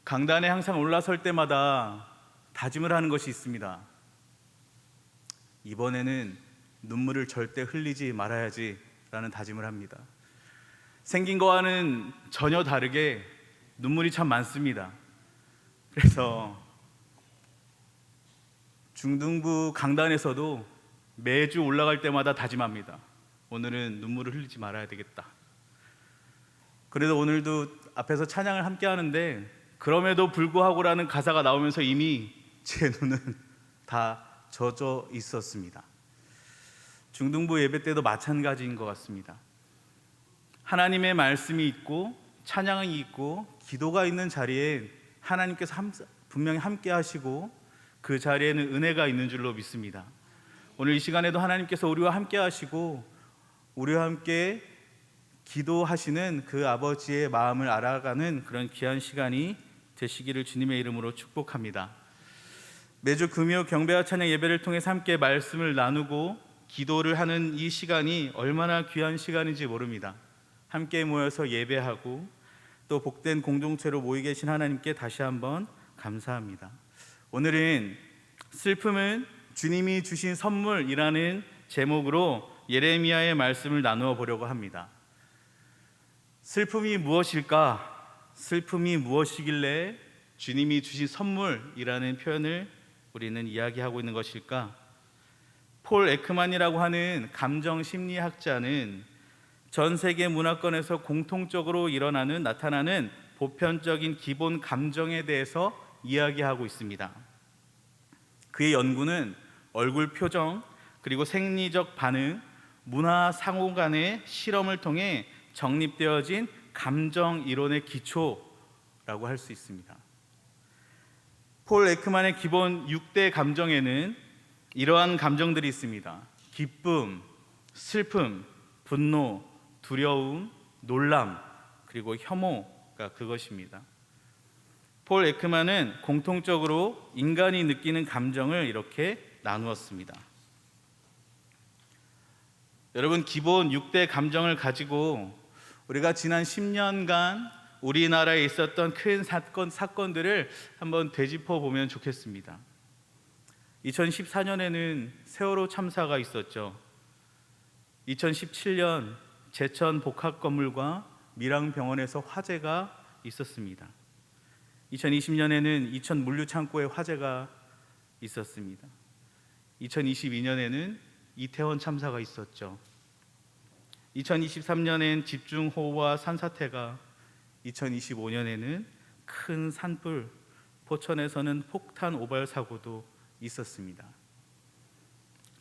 강단에 항상 올라설 때마다 다짐을 하는 것이 있습니다. 이번에는 눈물을 절대 흘리지 말아야지 라는 다짐을 합니다. 생긴 거와는 전혀 다르게 눈물이 참 많습니다. 그래서 중등부 강단에서도 매주 올라갈 때마다 다짐합니다. 오늘은 눈물을 흘리지 말아야 되겠다. 그래도 오늘도 앞에서 찬양을 함께 하는데 그럼에도 불구하고라는 가사가 나오면서 이미 제 눈은 다 젖어 있었습니다. 중등부 예배 때도 마찬가지인 것 같습니다. 하나님의 말씀이 있고 찬양이 있고 기도가 있는 자리에 하나님께서 분명히 함께 하시고 그 자리에는 은혜가 있는 줄로 믿습니다. 오늘 이 시간에도 하나님께서 우리와 함께 하시고 우리와 함께 기도하시는 그 아버지의 마음을 알아가는 그런 귀한 시간이 되시기를 주님의 이름으로 축복합니다. 매주 금요 경배와 찬양 예배를 통해서 함께 말씀을 나누고 기도를 하는 이 시간이 얼마나 귀한 시간인지 모릅니다. 함께 모여서 예배하고 또 복된 공동체로 모이 계신 하나님께 다시 한번 감사합니다. 오늘은 슬픔은 주님이 주신 선물이라는 제목으로 예레미야의 말씀을 나누어 보려고 합니다. 슬픔이 무엇일까? 슬픔이 무엇이길래 주님이 주신 선물이라는 표현을 우리는 이야기하고 있는 것일까? 폴 에크만이라고 하는 감정 심리학자는 전 세계 문화권에서 공통적으로 나타나는 보편적인 기본 감정에 대해서 이야기하고 있습니다. 그의 연구는 얼굴 표정 그리고 생리적 반응, 문화 상호 간의 실험을 통해 정립되어진 감정 이론의 기초라고 할 수 있습니다. 폴 에크만의 기본 6대 감정에는 이러한 감정들이 있습니다. 기쁨, 슬픔, 분노, 두려움, 놀람, 그리고 혐오가 그것입니다. 폴 에크만은 공통적으로 인간이 느끼는 감정을 이렇게 나누었습니다. 여러분, 기본 6대 감정을 가지고 우리가 지난 10년간 우리나라에 있었던 큰 사건들을 한번 되짚어 보면 좋겠습니다. 2014년에는 세월호 참사가 있었죠. 2017년 제천 복합건물과 밀양병원에서 화재가 있었습니다. 2020년에는 이천 물류창고에 화재가 있었습니다. 2022년에는 이태원 참사가 있었죠. 2023년엔 집중호우와 산사태가, 2025년에는 큰 산불, 포천에서는 폭탄 오발 사고도 있었습니다.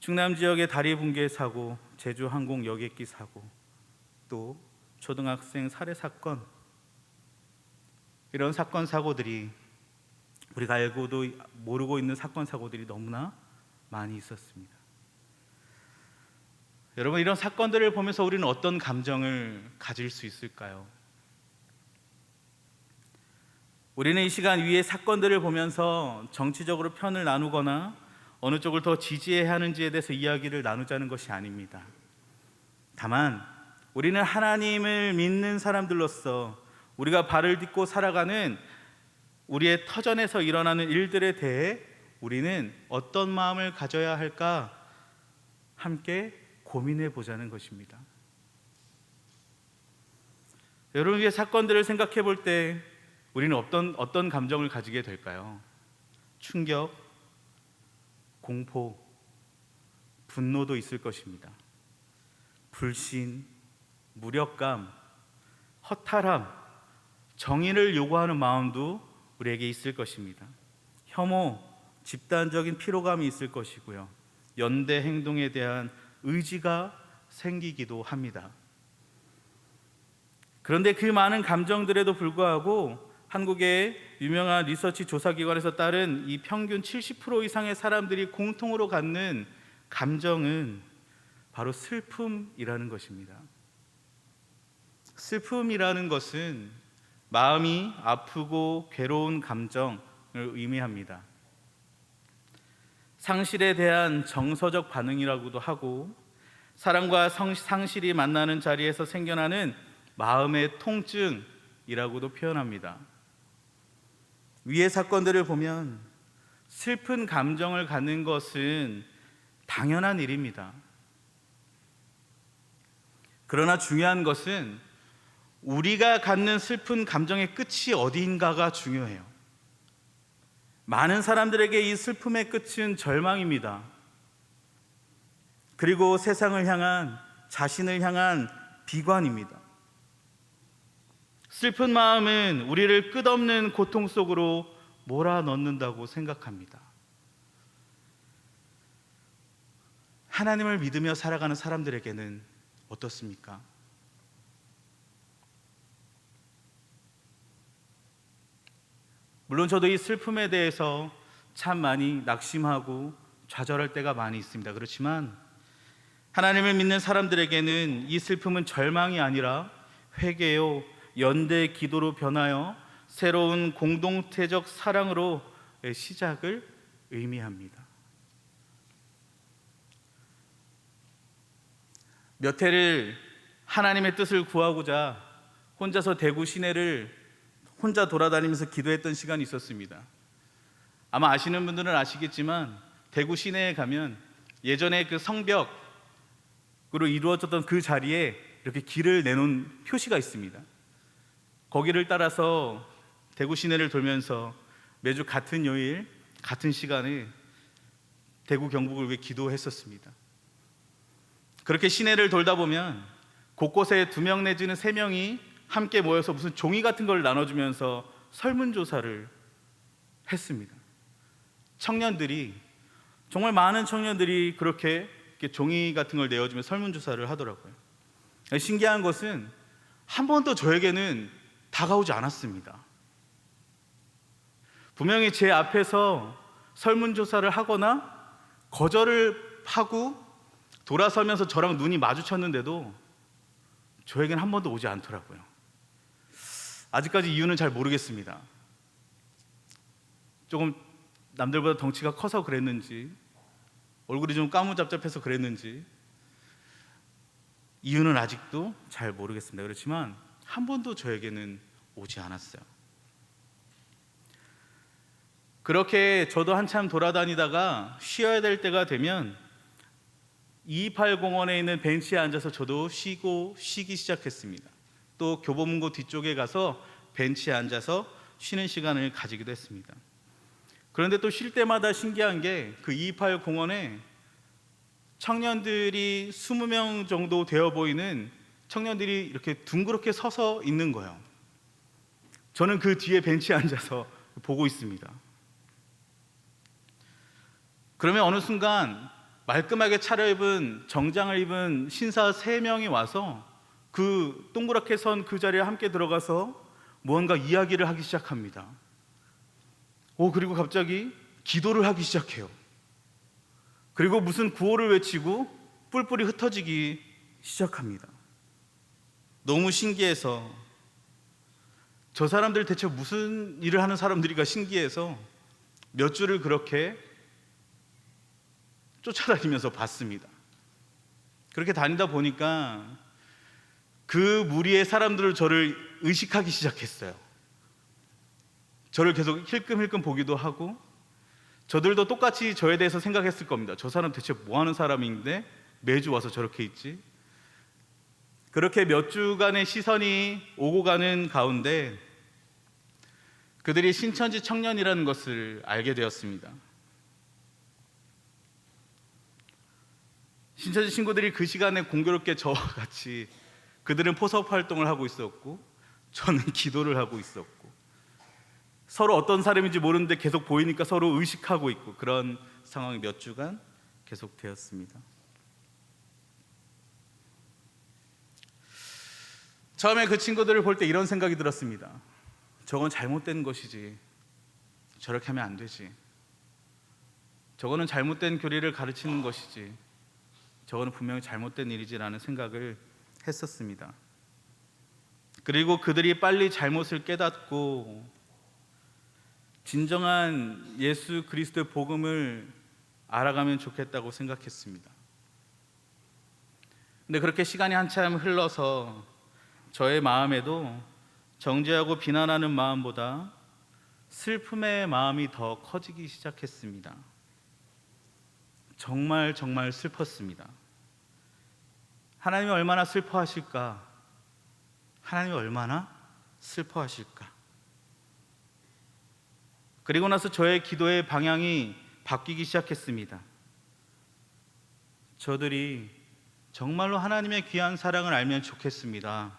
충남 지역의 다리 붕괴 사고, 제주 항공 여객기 사고, 또 초등학생 살해 사건, 이런 사건 사고들이 우리가 알고도 모르고 있는 사건 사고들이 너무나 많이 있었습니다. 여러분, 이런 사건들을 보면서 우리는 어떤 감정을 가질 수 있을까요? 우리는 이 시간 위의 사건들을 보면서 정치적으로 편을 나누거나 어느 쪽을 더 지지해야 하는지에 대해서 이야기를 나누자는 것이 아닙니다. 다만 우리는 하나님을 믿는 사람들로서 우리가 발을 딛고 살아가는 우리의 터전에서 일어나는 일들에 대해 우리는 어떤 마음을 가져야 할까 함께 고민해 보자는 것입니다. 여러분의 사건들을 생각해 볼 때 우리는 어떤 감정을 가지게 될까요? 충격, 공포, 분노도 있을 것입니다. 불신, 무력감, 허탈함, 정의를 요구하는 마음도 우리에게 있을 것입니다. 혐오, 집단적인 피로감이 있을 것이고요. 연대 행동에 대한 의지가 생기기도 합니다. 그런데 그 많은 감정들에도 불구하고 한국의 유명한 리서치 조사기관에서 따른 이 평균 70% 이상의 사람들이 공통으로 갖는 감정은 바로 슬픔이라는 것입니다. 슬픔이라는 것은 마음이 아프고 괴로운 감정을 의미합니다. 상실에 대한 정서적 반응이라고도 하고, 사랑과 상실이 만나는 자리에서 생겨나는 마음의 통증이라고도 표현합니다. 위의 사건들을 보면 슬픈 감정을 갖는 것은 당연한 일입니다. 그러나 중요한 것은 우리가 갖는 슬픈 감정의 끝이 어디인가가 중요해요. 많은 사람들에게 이 슬픔의 끝은 절망입니다. 그리고 세상을 향한, 자신을 향한 비관입니다. 슬픈 마음은 우리를 끝없는 고통 속으로 몰아넣는다고 생각합니다. 하나님을 믿으며 살아가는 사람들에게는 어떻습니까? 물론 저도 이 슬픔에 대해서 참 많이 낙심하고 좌절할 때가 많이 있습니다. 그렇지만 하나님을 믿는 사람들에게는 이 슬픔은 절망이 아니라 회개요, 연대 기도로 변하여 새로운 공동체적 사랑으로 시작을 의미합니다. 몇 해를 하나님의 뜻을 구하고자 혼자서 대구 시내를 혼자 돌아다니면서 기도했던 시간이 있었습니다. 아마 아시는 분들은 아시겠지만 대구 시내에 가면 예전에 그 성벽으로 이루어졌던 그 자리에 이렇게 길을 내놓은 표시가 있습니다. 거기를 따라서 대구 시내를 돌면서 매주 같은 요일 같은 시간에 대구 경북을 위해 기도했었습니다. 그렇게 시내를 돌다 보면 곳곳에 2명 내지는 3명이 함께 모여서 무슨 종이 같은 걸 나눠주면서 설문조사를 했습니다. 청년들이, 정말 많은 청년들이 그렇게 종이 같은 걸 내어주며 설문조사를 하더라고요. 신기한 것은 한 번도 저에게는 다가오지 않았습니다. 분명히 제 앞에서 설문조사를 하거나 거절을 하고 돌아서면서 저랑 눈이 마주쳤는데도 저에겐 한 번도 오지 않더라고요. 아직까지 이유는 잘 모르겠습니다. 조금 남들보다 덩치가 커서 그랬는지, 얼굴이 좀 까무잡잡해서 그랬는지, 이유는 아직도 잘 모르겠습니다. 그렇지만 한 번도 저에게는 오지 않았어요. 그렇게 저도 한참 돌아다니다가 쉬어야 될 때가 되면 228 공원에 있는 벤치에 앉아서 저도 쉬기 시작했습니다. 또 교보문고 뒤쪽에 가서 벤치에 앉아서 쉬는 시간을 가지기도 했습니다. 그런데 또 쉴 때마다 신기한 게 그 228 공원에 청년들이 20명 정도 되어 보이는 청년들이 이렇게 둥그렇게 서서 있는 거예요. 저는 그 뒤에 벤치에 앉아서 보고 있습니다. 그러면 어느 순간 말끔하게 차려입은, 정장을 입은 신사 3명이 와서 그 동그랗게 선 그 자리에 함께 들어가서 무언가 이야기를 하기 시작합니다. 그리고 갑자기 기도를 하기 시작해요. 그리고 무슨 구호를 외치고 뿔뿔이 흩어지기 시작합니다. 너무 신기해서, 저 사람들 대체 무슨 일을 하는 사람들이가 신기해서 몇 주를 그렇게 쫓아다니면서 봤습니다. 그렇게 다니다 보니까 그 무리의 사람들을 저를 의식하기 시작했어요. 저를 계속 힐끔힐끔 보기도 하고, 저들도 똑같이 저에 대해서 생각했을 겁니다. 저 사람 대체 뭐 하는 사람인데 매주 와서 저렇게 있지? 그렇게 몇 주간의 시선이 오고 가는 가운데 그들이 신천지 청년이라는 것을 알게 되었습니다. 신천지 친구들이 그 시간에 공교롭게 저와 같이, 그들은 포섭 활동을 하고 있었고 저는 기도를 하고 있었고, 서로 어떤 사람인지 모르는데 계속 보이니까 서로 의식하고 있고, 그런 상황이 몇 주간 계속되었습니다. 처음에 그 친구들을 볼 때 이런 생각이 들었습니다. 저건 잘못된 것이지, 저렇게 하면 안 되지. 저거는 잘못된 교리를 가르치는 것이지, 저거는 분명히 잘못된 일이지라는 생각을 했었습니다. 그리고 그들이 빨리 잘못을 깨닫고 진정한 예수 그리스도의 복음을 알아가면 좋겠다고 생각했습니다. 근데 그렇게 시간이 한참 흘러서 저의 마음에도 정죄하고 비난하는 마음보다 슬픔의 마음이 더 커지기 시작했습니다. 정말 슬펐습니다. 하나님이 얼마나 슬퍼하실까? 하나님이 얼마나 슬퍼하실까? 그리고 나서 저의 기도의 방향이 바뀌기 시작했습니다. 저들이 정말로 하나님의 귀한 사랑을 알면 좋겠습니다.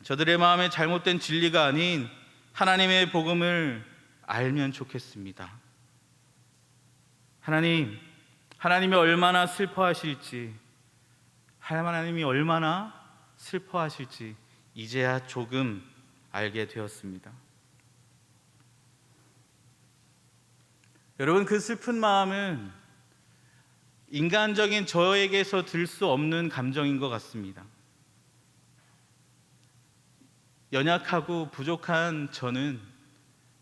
저들의 마음에 잘못된 진리가 아닌 하나님의 복음을 알면 좋겠습니다. 하나님이 얼마나 슬퍼하실지, 하나님이 얼마나 슬퍼하실지 이제야 조금 알게 되었습니다. 여러분, 그 슬픈 마음은 인간적인 저에게서 들 수 없는 감정인 것 같습니다. 연약하고 부족한 저는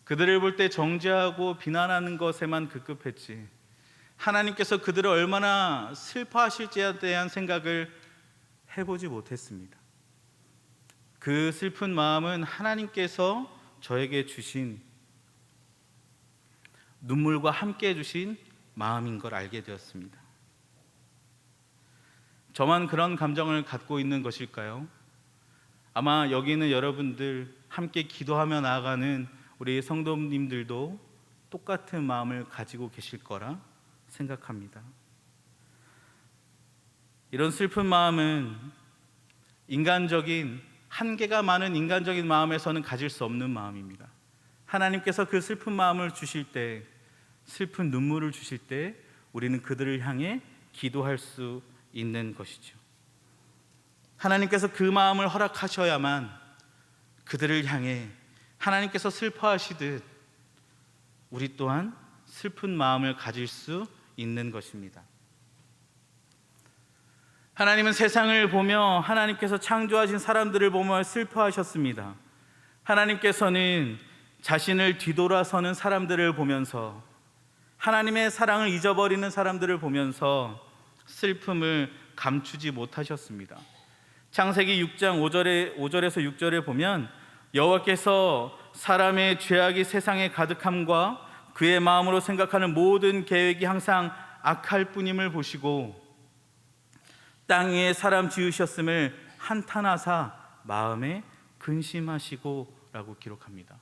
그들을 볼 때 정죄하고 비난하는 것에만 급급했지, 하나님께서 그들을 얼마나 슬퍼하실지에 대한 생각을 해보지 못했습니다. 그 슬픈 마음은 하나님께서 저에게 주신, 눈물과 함께 주신 마음인 걸 알게 되었습니다. 저만 그런 감정을 갖고 있는 것일까요? 아마 여기 있는 여러분들, 함께 기도하며 나아가는 우리 성도님들도 똑같은 마음을 가지고 계실 거라 생각합니다. 이런 슬픈 마음은 한계가 많은 인간적인 마음에서는 가질 수 없는 마음입니다. 하나님께서 그 슬픈 마음을 주실 때, 슬픈 눈물을 주실 때 우리는 그들을 향해 기도할 수 있는 것이죠. 하나님께서 그 마음을 허락하셔야만 그들을 향해 하나님께서 슬퍼하시듯 우리 또한 슬픈 마음을 가질 수 있는 것입니다. 하나님은 세상을 보며, 하나님께서 창조하신 사람들을 보며 슬퍼하셨습니다. 하나님께서는 자신을 뒤돌아서는 사람들을 보면서, 하나님의 사랑을 잊어버리는 사람들을 보면서 슬픔을 감추지 못하셨습니다. 창세기 6장 5절에서 6절에 보면, 여호와께서 사람의 죄악이 세상에 가득함과 그의 마음으로 생각하는 모든 계획이 항상 악할 뿐임을 보시고 땅 위에 사람 지으셨음을 한탄하사 마음에 근심하시고 라고 기록합니다.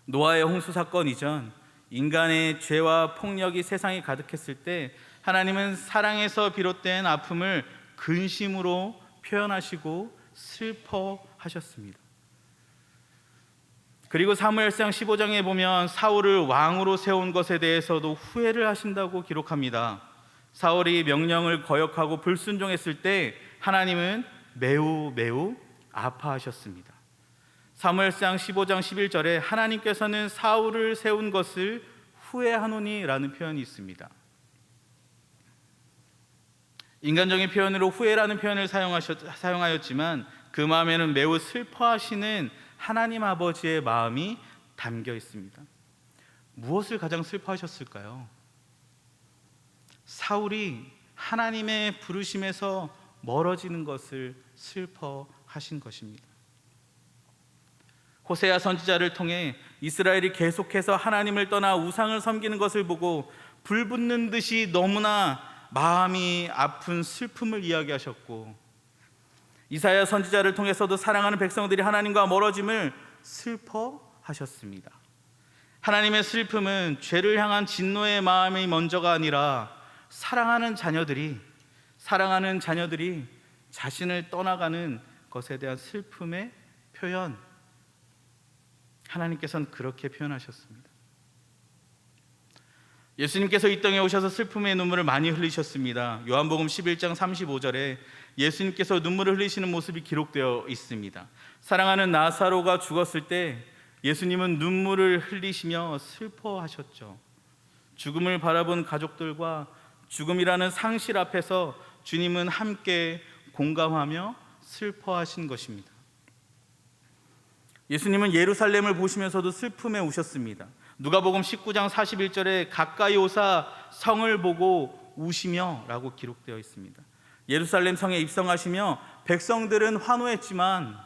노아의 홍수 사건 이전, 인간의 죄와 폭력이 세상에 가득했을 때 하나님은 사랑에서 비롯된 아픔을 근심으로 표현하시고 슬퍼하셨습니다. 그리고 사무엘상 15장에 보면 사울을 왕으로 세운 것에 대해서도 후회를 하신다고 기록합니다. 사울이 명령을 거역하고 불순종했을 때 하나님은 매우 아파하셨습니다. 사무엘상 15장 11절에 하나님께서는 사울을 세운 것을 후회하노니 라는 표현이 있습니다. 인간적인 표현으로 후회라는 표현을 사용하였지만 그 마음에는 매우 슬퍼하시는 하나님 아버지의 마음이 담겨 있습니다. 무엇을 가장 슬퍼하셨을까요? 사울이 하나님의 부르심에서 멀어지는 것을 슬퍼하신 것입니다. 호세아 선지자를 통해 이스라엘이 계속해서 하나님을 떠나 우상을 섬기는 것을 보고 불붙는 듯이 너무나 마음이 아픈 슬픔을 이야기하셨고, 이사야 선지자를 통해서도 사랑하는 백성들이 하나님과 멀어짐을 슬퍼하셨습니다. 하나님의 슬픔은 죄를 향한 진노의 마음이 먼저가 아니라 사랑하는 자녀들이 자신을 떠나가는 것에 대한 슬픔의 표현, 하나님께서는 그렇게 표현하셨습니다. 예수님께서 이 땅에 오셔서 슬픔의 눈물을 많이 흘리셨습니다. 요한복음 11장 35절에 예수님께서 눈물을 흘리시는 모습이 기록되어 있습니다. 사랑하는 나사로가 죽었을 때 예수님은 눈물을 흘리시며 슬퍼하셨죠. 죽음을 바라본 가족들과 죽음이라는 상실 앞에서 주님은 함께 공감하며 슬퍼하신 것입니다. 예수님은 예루살렘을 보시면서도 슬픔에 우셨습니다. 누가복음 19장 41절에 가까이 오사 성을 보고 우시며 라고 기록되어 있습니다. 예루살렘 성에 입성하시며 백성들은 환호했지만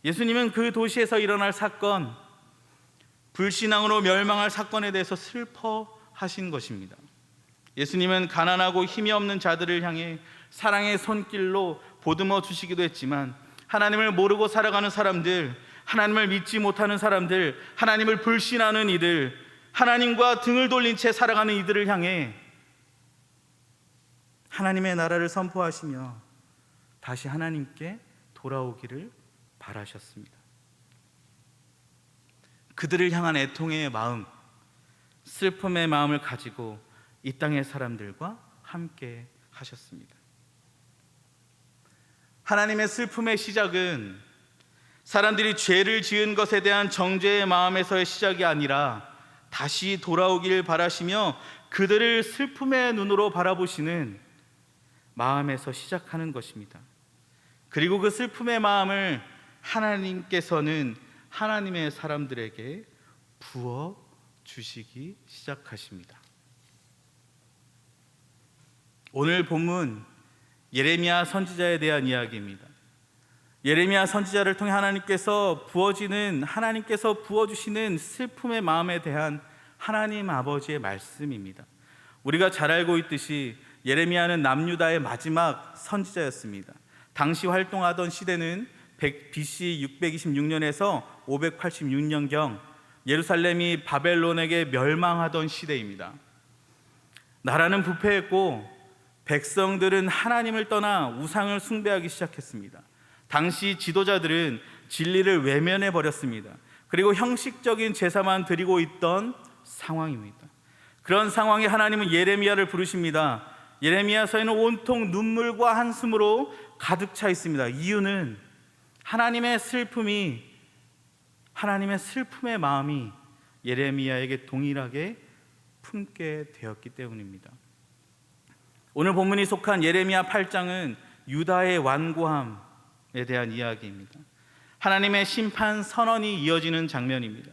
예수님은 그 도시에서 일어날 사건, 불신앙으로 멸망할 사건에 대해서 슬퍼하신 것입니다. 예수님은 가난하고 힘이 없는 자들을 향해 사랑의 손길로 보듬어 주시기도 했지만, 하나님을 모르고 살아가는 사람들, 하나님을 믿지 못하는 사람들, 하나님을 불신하는 이들, 하나님과 등을 돌린 채 살아가는 이들을 향해 하나님의 나라를 선포하시며 다시 하나님께 돌아오기를 바라셨습니다. 그들을 향한 애통의 마음, 슬픔의 마음을 가지고 이 땅의 사람들과 함께 하셨습니다. 하나님의 슬픔의 시작은 사람들이 죄를 지은 것에 대한 정죄의 마음에서의 시작이 아니라 다시 돌아오길 바라시며 그들을 슬픔의 눈으로 바라보시는 마음에서 시작하는 것입니다. 그리고 그 슬픔의 마음을 하나님께서는 하나님의 사람들에게 부어 주시기 시작하십니다. 오늘 본문 예레미야 선지자에 대한 이야기입니다. 예레미야 선지자를 통해 하나님께서 부어주시는 슬픔의 마음에 대한 하나님 아버지의 말씀입니다. 우리가 잘 알고 있듯이 예레미야는 남유다의 마지막 선지자였습니다. 당시 활동하던 시대는 BC 626년에서 586년경 예루살렘이 바벨론에게 멸망하던 시대입니다. 나라는 부패했고 백성들은 하나님을 떠나 우상을 숭배하기 시작했습니다. 당시 지도자들은 진리를 외면해 버렸습니다. 그리고 형식적인 제사만 드리고 있던 상황입니다. 그런 상황에 하나님은 예레미야를 부르십니다. 예레미야서에는 온통 눈물과 한숨으로 가득 차 있습니다. 이유는 하나님의 슬픔의 마음이 예레미야에게 동일하게 품게 되었기 때문입니다. 오늘 본문이 속한 예레미야 8장은 유다의 완고함에 대한 이야기입니다. 하나님의 심판 선언이 이어지는 장면입니다.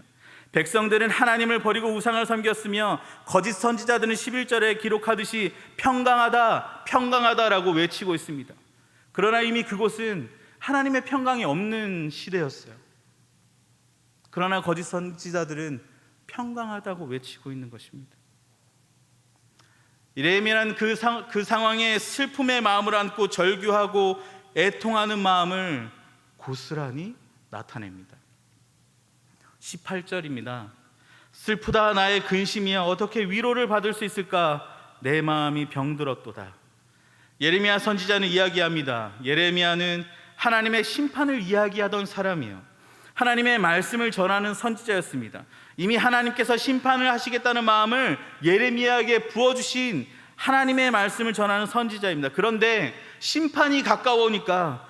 백성들은 하나님을 버리고 우상을 섬겼으며 거짓 선지자들은 11절에 기록하듯이 평강하다, 평강하다라고 외치고 있습니다. 그러나 이미 그곳은 하나님의 평강이 없는 시대였어요. 그러나 거짓 선지자들은 평강하다고 외치고 있는 것입니다. 예레미야는 그 상황에 슬픔의 마음을 안고 절규하고 애통하는 마음을 고스란히 나타냅니다. 18절입니다. 슬프다 나의 근심이야, 어떻게 위로를 받을 수 있을까? 내 마음이 병들었도다. 예레미야 선지자는 이야기합니다. 예레미야는 하나님의 심판을 이야기하던 사람이에요. 하나님의 말씀을 전하는 선지자였습니다. 이미 하나님께서 심판을 하시겠다는 마음을 예레미야에게 부어주신 하나님의 말씀을 전하는 선지자입니다. 그런데 심판이 가까우니까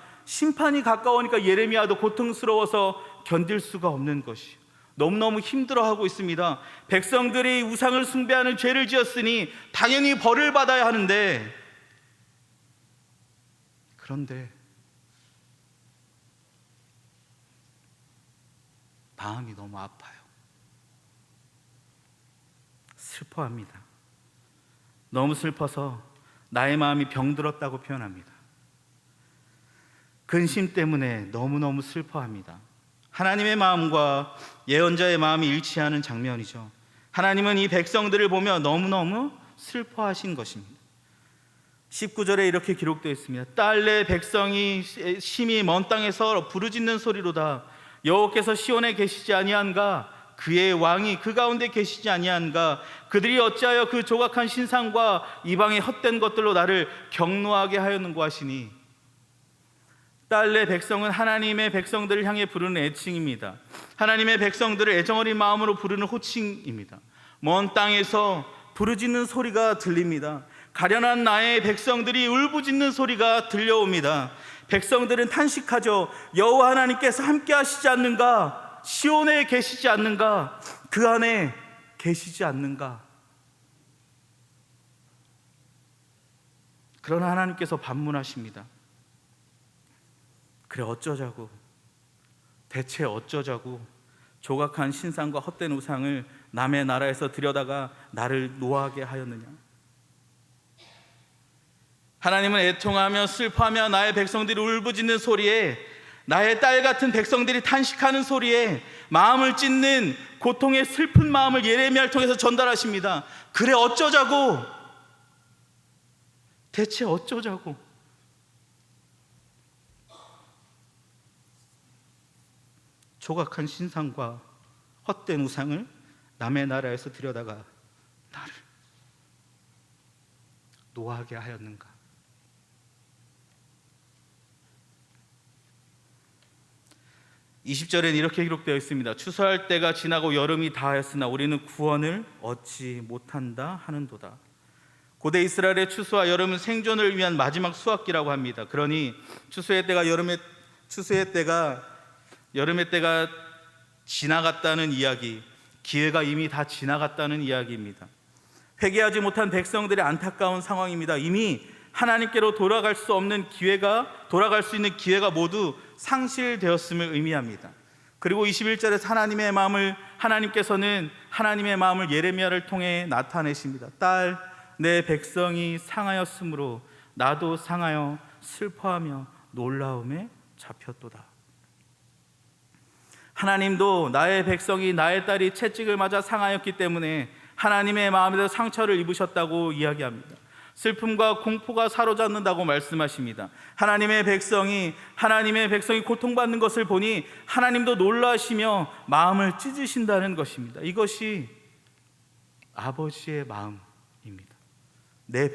예레미야도 고통스러워서 견딜 수가 없는 것이에요. 너무너무 힘들어하고 있습니다. 백성들이 우상을 숭배하는 죄를 지었으니 당연히 벌을 받아야 하는데, 그런데 마음이 너무 아파요. 슬퍼합니다. 너무 슬퍼서 나의 마음이 병들었다고 표현합니다. 근심 때문에 너무너무 슬퍼합니다. 하나님의 마음과 예언자의 마음이 일치하는 장면이죠. 하나님은 이 백성들을 보며 너무너무 슬퍼하신 것입니다. 19절에 이렇게 기록되어 있습니다. 딸내 백성이 심히 먼 땅에서 부르짖는 소리로다. 여호와께서 시온에 계시지 아니한가? 그의 왕이 그 가운데 계시지 아니한가? 그들이 어찌하여 그 조각한 신상과 이방의 헛된 것들로 나를 경노하게 하였는고 하시니. 딸내 백성은 하나님의 백성들을 향해 부르는 애칭입니다. 하나님의 백성들을 애정어린 마음으로 부르는 호칭입니다. 먼 땅에서 부르짖는 소리가 들립니다. 가련한 나의 백성들이 울부짖는 소리가 들려옵니다. 백성들은 탄식하죠. 여호와 하나님께서 함께 하시지 않는가? 시온에 계시지 않는가? 그 안에 계시지 않는가? 그러나 하나님께서 반문하십니다. 그래 어쩌자고, 대체 어쩌자고 조각한 신상과 헛된 우상을 남의 나라에서 들여다가 나를 노하게 하였느냐? 하나님은 애통하며 슬퍼하며 나의 백성들이 울부짖는 소리에 나의 딸 같은 백성들이 탄식하는 소리에 마음을 찢는 고통의 슬픈 마음을 예레미야를 통해서 전달하십니다. 그래, 어쩌자고? 대체 어쩌자고? 조각한 신상과 헛된 우상을 남의 나라에서 들여다가 나를 노하게 하였는가? 20절에는 이렇게 기록되어 있습니다. 추수할 때가 지나고 여름이 다하였으나 우리는 구원을 얻지 못한다 하는도다. 고대 이스라엘의 추수와 여름은 생존을 위한 마지막 수확기라고 합니다. 그러니 추수의 때가 여름의 때가 지나갔다는 이야기, 기회가 이미 다 지나갔다는 이야기입니다. 회개하지 못한 백성들의 안타까운 상황입니다. 이미 하나님께로 돌아갈 수 있는 기회가 모두 상실되었음을 의미합니다. 그리고 21절에서 하나님께서는 하나님의 마음을 예레미야를 통해 나타내십니다. 딸, 내 백성이 상하였으므로 나도 상하여 슬퍼하며 놀라움에 잡혔도다. 하나님도 나의 백성이, 나의 딸이 채찍을 맞아 상하였기 때문에 하나님의 마음에서 상처를 입으셨다고 이야기합니다. 슬픔과 공포가 사로잡는다고 말씀하십니다. 하나님의 백성이 고통받는 것을 보니 하나님도 놀라시며 마음을 찢으신다는 것입니다. 이것이 아버지의 마음입니다. 내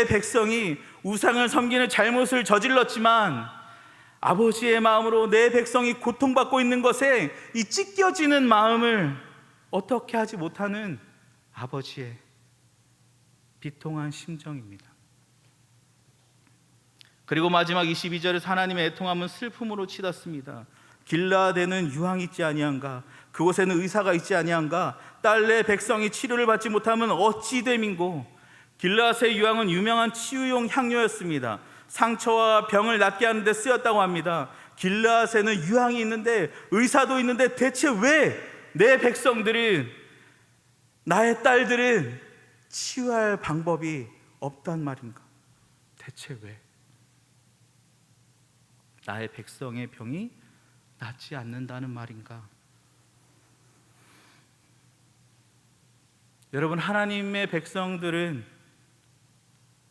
백성이 우상을 섬기는 잘못을 저질렀지만 아버지의 마음으로 내 백성이 고통받고 있는 것에 이 찢겨지는 마음을 어떻게 하지 못하는 아버지의 비통한 심정입니다. 그리고 마지막 22절에서 하나님의 애통함은 슬픔으로 치닫습니다. 길라앗에는 유황이 있지 아니한가? 그곳에는 의사가 있지 아니한가? 딸 내 백성이 치료를 받지 못하면 어찌 됨인고? 길라앗의 유황은 유명한 치유용 향료였습니다. 상처와 병을 낫게 하는 데 쓰였다고 합니다. 길라앗에는 유황이 있는데, 의사도 있는데, 대체 왜 내 백성들은, 나의 딸들은 치유할 방법이 없단 말인가? 대체 왜? 나의 백성의 병이 낫지 않는다는 말인가? 여러분, 하나님의 백성들은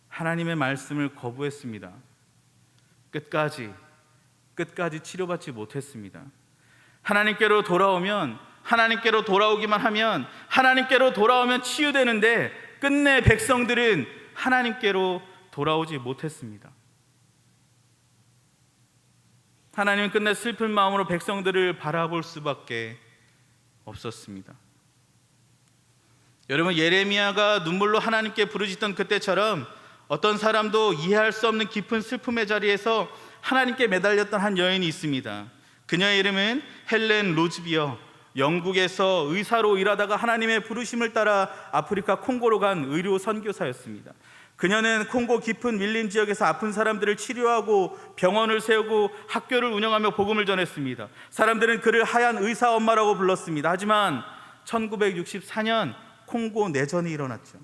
하나님의 말씀을 거부했습니다. 끝까지 치료받지 못했습니다. 하나님께로 돌아오기만 하면, 하나님께로 돌아오면 치유되는데 끝내 백성들은 하나님께로 돌아오지 못했습니다. 하나님은 끝내 슬픈 마음으로 백성들을 바라볼 수밖에 없었습니다. 여러분, 예레미야가 눈물로 하나님께 부르짖던 그때처럼 어떤 사람도 이해할 수 없는 깊은 슬픔의 자리에서 하나님께 매달렸던 한 여인이 있습니다. 그녀의 이름은 헬렌 로즈비어. 영국에서 의사로 일하다가 하나님의 부르심을 따라 아프리카 콩고로 간 의료 선교사였습니다. 그녀는 콩고 깊은 밀림 지역에서 아픈 사람들을 치료하고 병원을 세우고 학교를 운영하며 복음을 전했습니다. 사람들은 그를 하얀 의사 엄마라고 불렀습니다. 하지만 1964년 콩고 내전이 일어났죠.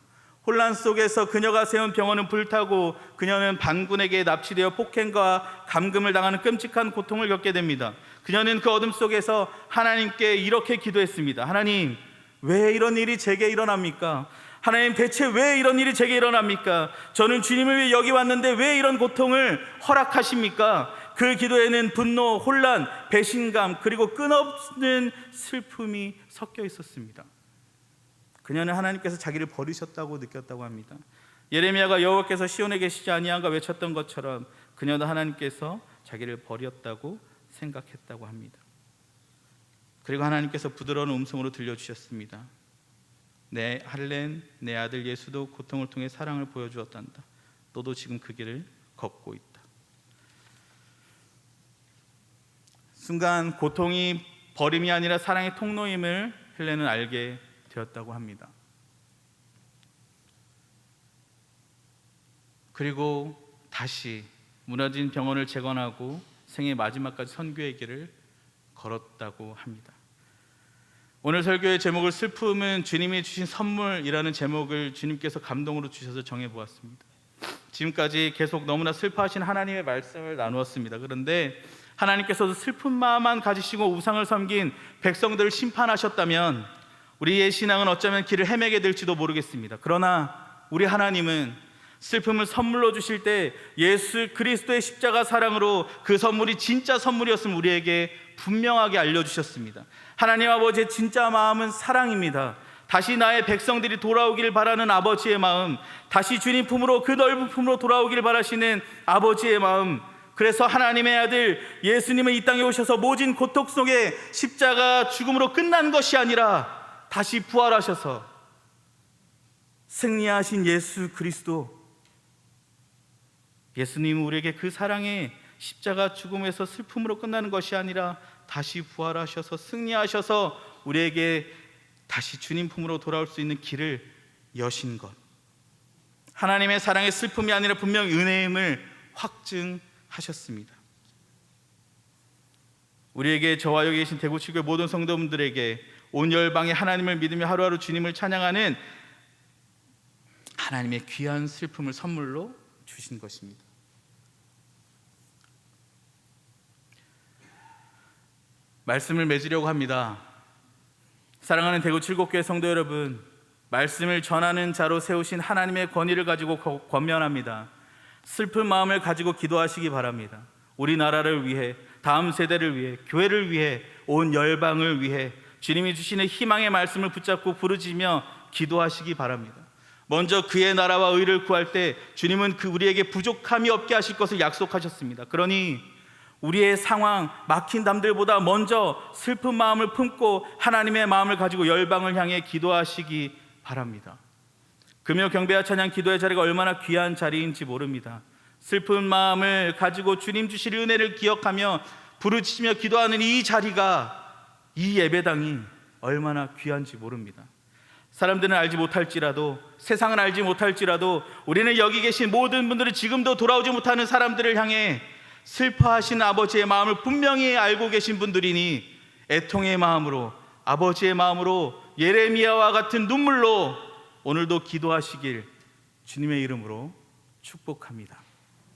혼란 속에서 그녀가 세운 병원은 불타고 그녀는 반군에게 납치되어 폭행과 감금을 당하는 끔찍한 고통을 겪게 됩니다. 그녀는 그 어둠 속에서 하나님께 이렇게 기도했습니다. 하나님, 왜 이런 일이 제게 일어납니까? 하나님, 대체 왜 이런 일이 제게 일어납니까? 저는 주님을 위해 여기 왔는데 왜 이런 고통을 허락하십니까? 그 기도에는 분노, 혼란, 배신감, 그리고 끝없는 슬픔이 섞여 있었습니다. 그녀는 하나님께서 자기를 버리셨다고 느꼈다고 합니다. 예레미야가 여호와께서 시온에 계시지 아니한가 외쳤던 것처럼 그녀도 하나님께서 자기를 버렸다고 생각했다고 합니다. 그리고 하나님께서 부드러운 음성으로 들려주셨습니다. 내 할렘, 내 아들 예수도 고통을 통해 사랑을 보여주었단다. 너도 지금 그 길을 걷고 있다. 순간 고통이 버림이 아니라 사랑의 통로임을 헬렌은 알게 되었다고 합니다. 그리고 다시 무너진 병원을 재건하고 생애 마지막까지 선교의 길을 걸었다고 합니다. 오늘 설교의 제목을 슬픔은 주님이 주신 선물이라는 제목을 주님께서 감동으로 주셔서 정해보았습니다. 지금까지 계속 너무나 슬퍼하신 하나님의 말씀을 나누었습니다. 그런데 하나님께서도 슬픈 마음만 가지시고 우상을 섬긴 백성들을 심판하셨다면 우리의 신앙은 어쩌면 길을 헤매게 될지도 모르겠습니다. 그러나 우리 하나님은 슬픔을 선물로 주실 때 예수 그리스도의 십자가 사랑으로 그 선물이 진짜 선물이었음을 우리에게 분명하게 알려주셨습니다. 하나님 아버지의 진짜 마음은 사랑입니다. 다시 나의 백성들이 돌아오기를 바라는 아버지의 마음, 다시 주님 품으로 그 넓은 품으로 돌아오기를 바라시는 아버지의 마음, 그래서 하나님의 아들 예수님은 이 땅에 오셔서 모진 고통 속에 십자가 죽음으로 끝난 것이 아니라 다시 부활하셔서 승리하신 예수 그리스도, 예수님은 우리에게 그 사랑의 십자가 죽음에서 슬픔으로 끝나는 것이 아니라 다시 부활하셔서 승리하셔서 우리에게 다시 주님 품으로 돌아올 수 있는 길을 여신 것, 하나님의 사랑의 슬픔이 아니라 분명 은혜임을 확증하셨습니다. 우리에게, 저와 여기 계신 대구치교회 모든 성도분들에게 온 열방의 하나님을 믿으며 하루하루 주님을 찬양하는 하나님의 귀한 슬픔을 선물로 주신 것입니다. 말씀을 맺으려고 합니다. 사랑하는 대구 칠곡교회 성도 여러분, 말씀을 전하는 자로 세우신 하나님의 권위를 가지고 권면합니다. 슬픈 마음을 가지고 기도하시기 바랍니다. 우리나라를 위해, 다음 세대를 위해, 교회를 위해, 온 열방을 위해 주님이 주시는 희망의 말씀을 붙잡고 부르짖으며 기도하시기 바랍니다. 먼저 그의 나라와 의를 구할 때 주님은 우리에게 부족함이 없게 하실 것을 약속하셨습니다. 그러니 우리의 상황, 막힌 담들보다 먼저 슬픈 마음을 품고 하나님의 마음을 가지고 열방을 향해 기도하시기 바랍니다. 금요 경배와 찬양 기도의 자리가 얼마나 귀한 자리인지 모릅니다. 슬픈 마음을 가지고 주님 주실 은혜를 기억하며 부르짖으며 기도하는 이 자리가, 이 예배당이 얼마나 귀한지 모릅니다. 사람들은 알지 못할지라도, 세상은 알지 못할지라도 우리는 여기 계신 모든 분들은 지금도 돌아오지 못하는 사람들을 향해 슬퍼하신 아버지의 마음을 분명히 알고 계신 분들이니 애통의 마음으로, 아버지의 마음으로, 예레미야와 같은 눈물로 오늘도 기도하시길 주님의 이름으로 축복합니다.